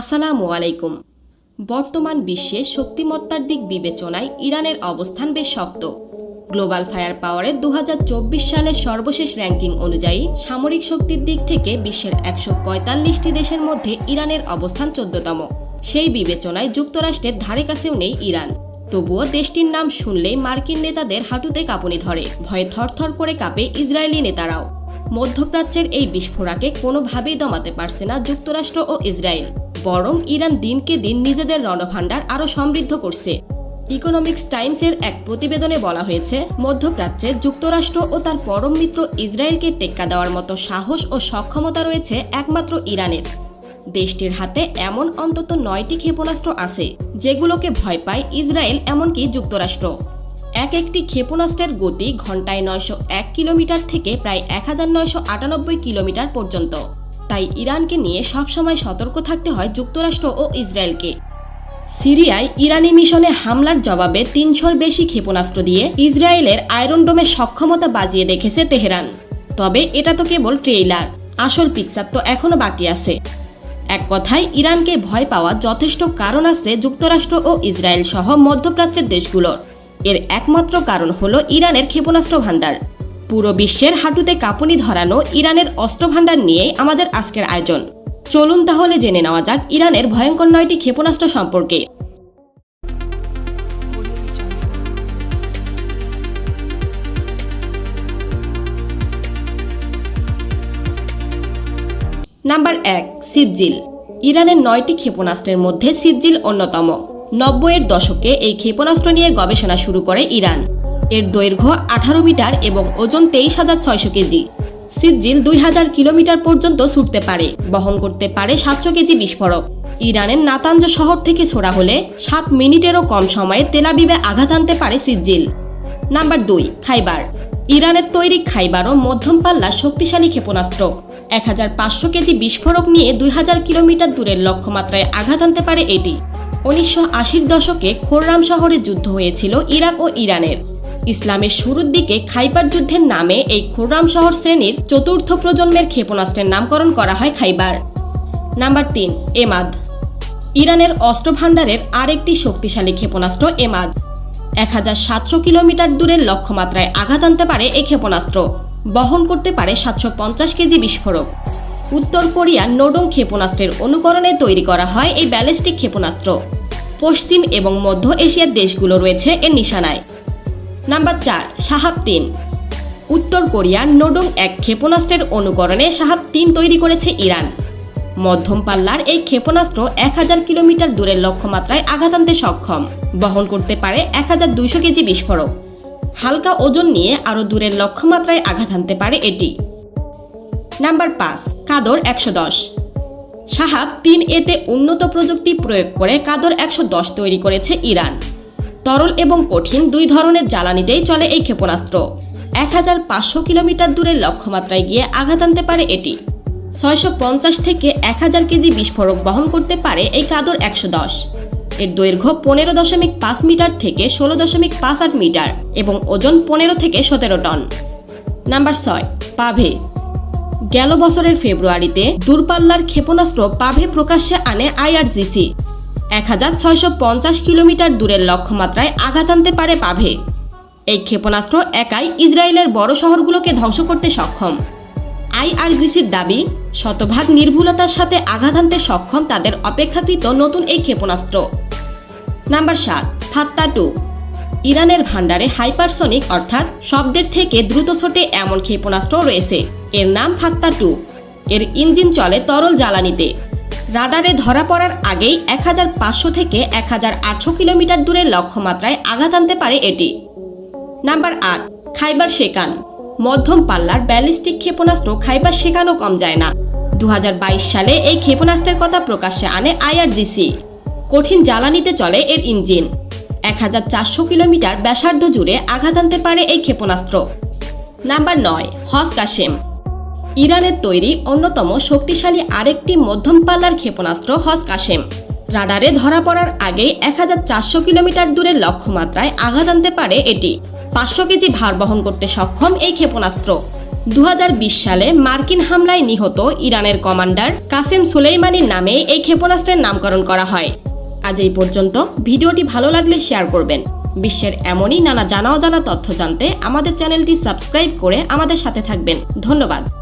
আসসালামু আলাইকুম। বর্তমান বিশ্বে শক্তিমত্তার দিক বিবেচনায় ইরানের অবস্থান বেশ শক্ত। গ্লোবাল ফায়ার পাওয়ারের 2024 সালের সর্বশেষ র্যাঙ্কিং অনুযায়ী সামরিক শক্তির দিক থেকে বিশ্বের 145টি দেশের মধ্যে ইরানের অবস্থান 14তম। সেই বিবেচনায় যুক্তরাষ্ট্রের ধারে কাছেও নেই ইরান। তবুও দেশটির নাম শুনলেই মার্কিন নেতাদের হাঁটুতে কাঁপুনি ধরে, ভয়ে থরথর করে কাঁপে ইসরায়েলি নেতারাও। মধ্যপ্রাচ্যের এই বিস্ফোরণকে কোনোভাবেই দমাতে পারছে না যুক্তরাষ্ট্র ও ইসরায়েল, বরং ইরান দিনকে দিন নিজেদের রণভাণ্ডার আরও সমৃদ্ধ করছে। ইকোনমিক্স টাইমসের এক প্রতিবেদনে বলা হয়েছে, মধ্যপ্রাচ্যে যুক্তরাষ্ট্র ও তার পরম মিত্র ইসরায়েলকে টেক্কা দেওয়ার মতো সাহস ও সক্ষমতা রয়েছে একমাত্র ইরানের। দেশটির হাতে এমন অন্তত 9টি ক্ষেপণাস্ত্র আছে, যেগুলোকে ভয় পায় ইসরায়েল এমনকি যুক্তরাষ্ট্র। একটি ক্ষেপণাস্ত্রের গতি ঘন্টায় 901 কিলোমিটার থেকে প্রায় 1998 কিলোমিটার পর্যন্ত। তাই ইরানকে নিয়ে সবসময় সতর্ক থাকতে হয় যুক্তরাষ্ট্র ও ইসরায়েলকে। সিরিয়ায় ইরানি মিশনে হামলার জবাবে 300-র বেশি ক্ষেপণাস্ত্র দিয়ে ইসরায়েলের আয়রন ডোমের সক্ষমতা বাজিয়ে দেখেছে তেহরান। তবে এটা তো কেবল ট্রেইলার, আসল পিকচার তো এখনো বাকি আছে। এক কথায় ইরানকে ভয় পাওয়া যথেষ্ট কারণ আছে যুক্তরাষ্ট্র ও ইসরায়েল সহ মধ্যপ্রাচ্যের দেশগুলোর। এর একমাত্র কারণ হলো ইরানের ক্ষেপণাস্ত্র ভাণ্ডার। পুরো বিশ্বের হাঁটুতে কাঁপুনি ধরানো ইরানের অস্ত্র ভাণ্ডার নিয়েই আমাদের আজকের আয়োজন। চলুন তাহলে জেনে নেওয়া যাক ইরানের ভয়ঙ্কর 9টি ক্ষেপণাস্ত্র সম্পর্কে। Number 1, Sejjil. ইরানের 9টি ক্ষেপণাস্ত্রের মধ্যে সিজ্জিল অন্যতম। 90-এর দশকে এই ক্ষেপণাস্ত্র নিয়ে গবেষণা শুরু করে ইরান। এর দৈর্ঘ্য 18 মিটার এবং ওজন 23,600 কেজি। সিজ্জিল 2000 কিলোমিটার পর্যন্ত ছুটতে পারে, বহন করতে পারে 700 কেজি বিস্ফোরক। ইরানের নাতাঞ্জ শহর থেকে ছোড়া হলে 7 মিনিটেরও কম সময়ে তেলাবিবে আঘাত আনতে পারে সিজ্জিল। নাম্বার 2, খাইবার। ইরানের তৈরি খাইবারও মধ্যম পাল্লার শক্তিশালী ক্ষেপণাস্ত্র। 1500 কেজি বিস্ফোরক নিয়ে 2000 কিলোমিটার দূরের লক্ষ্যমাত্রায় আঘাত আনতে পারে এটি। 1980-র দশকে খোররাম শহরে যুদ্ধ হয়েছিল ইরাক ও ইরানের। ইসলামের শুরুর দিকে খাইবার যুদ্ধের নামে এই খোররাম শহর শ্রেণীর 4র্থ প্রজন্মের ক্ষেপণাস্ত্রের নামকরণ করা হয় খাইবার। Number 3, Emad. ইরানের অস্ত্র ভাণ্ডারের আরেকটি শক্তিশালী ক্ষেপণাস্ত্র এমাদ। 1700 কিলোমিটার দূরের লক্ষ্যমাত্রায় আঘাত আনতে পারে এই ক্ষেপণাস্ত্র। বহন করতে পারে 750 কেজি বিস্ফোরক। উত্তর কোরিয়ার নোডং ক্ষেপণাস্ত্রের অনুকরণে তৈরি করা হয় এই ব্যালিস্টিক ক্ষেপণাস্ত্র। পশ্চিম এবং মধ্য এশিয়ার দেশগুলো রয়েছে এর নিশানায়। নাম্বার 4, শাহাব-3। উত্তর কোরিয়ার নোডং 1 ক্ষেপণাস্ত্রের অনুকরণে শাহাব-3 তৈরি করেছে ইরান। মধ্যম পাল্লার এই ক্ষেপণাস্ত্র 1000 কিলোমিটার দূরের লক্ষ্যমাত্রায় আঘাত আনতে সক্ষম। বহন করতে পারে 1200 কেজি বিস্ফোরক। হালকা ওজন নিয়ে আরও দূরের লক্ষ্যমাত্রায় আঘাত আনতে পারে এটি। নাম্বার 5, কাদর 110। শাহাব-3-এতে উন্নত প্রযুক্তি প্রয়োগ করে কাদর 110 তৈরি করেছে ইরান। তরল এবং কঠিন দুই ধরনের জ্বালানিতেই চলে এই ক্ষেপণাস্ত্র। 1500 কিলোমিটার দূরের লক্ষ্যমাত্রায় গিয়ে আঘাত আনতে পারে এটি। 650 থেকে 1000 কেজি বিস্ফোরক বহন করতে পারে এই কাদর 110। এর দৈর্ঘ্য 15.5 মিটার থেকে 16.58 মিটার এবং ওজন 15 থেকে 17 টন। নাম্বার 6, পাভে। গেল বছরের ফেব্রুয়ারিতে দূরপাল্লার ক্ষেপণাস্ত্র পাভে প্রকাশ্যে আনে আইআরজিসি। 1650 কিলোমিটার দূরের লক্ষ্যমাত্রায় আঘাত আনতে পারে পাভে। এই ক্ষেপণাস্ত্র একাই ইসরায়েলের বড় শহরগুলোকে ধ্বংস করতে সক্ষম। আইআরজিসির দাবি, শতভাগ নির্ভুলতার সাথে আঘাত আনতে সক্ষম তাদের অপেক্ষাকৃত নতুন এই ক্ষেপণাস্ত্র। নাম্বার 7, ফাত্তা-2। ইরানের ভাণ্ডারে হাইপারসনিক অর্থাৎ শব্দের থেকে দ্রুত ছোটে এমন ক্ষেপণাস্ত্র রয়েছে। এর নাম ফাত্তা-2। এর ইঞ্জিন চলে তরল জ্বালানিতে। রাডারে ধরা পড়ার আগেই 1500 থেকে 1800 কিলোমিটার দূরের লক্ষ্যমাত্রায় আঘাত আনতে পারে এটি। নাম্বার 8, খাইবার-শেকান। মধ্যম পাল্লার ব্যালিস্টিক ক্ষেপণাস্ত্র খাইবার-শেকানও কম যায় না। 2022 সালে এই ক্ষেপণাস্ত্রের কথা প্রকাশ্যে আনে আইআরজিসি। কঠিন জ্বালানিতে চলে এর ইঞ্জিন। 1400 কিলোমিটার ব্যাসার্ধ জুড়ে আঘাত আনতে পারে এই ক্ষেপণাস্ত্র। নাম্বার 9, হজ-কাশেম। ইরানের তৈরি অন্যতম শক্তিশালী আরেকটি মধ্যম পাল্লার ক্ষেপণাস্ত্র হজ-কাশেম। রাডারে ধরা পড়ার আগেই 1400 কিলোমিটার দূরের লক্ষ্যমাত্রায় আঘাত আনতে পারে এটি। 500 কেজি ভার বহন করতে সক্ষম এই ক্ষেপণাস্ত্র। 2020 সালে মার্কিন হামলায় নিহত ইরানের কমান্ডার কাসেম সুলেইমানির নামে এই ক্ষেপণাস্ত্রের নামকরণ করা হয়। আজ এই পর্যন্ত। ভিডিওটি ভালো লাগলে শেয়ার করবেন। বিশ্বের এমনই নানা জানা অজানা তথ্য জানতে আমাদের চ্যানেলটি সাবস্ক্রাইব করে আমাদের সাথে থাকবেন। ধন্যবাদ।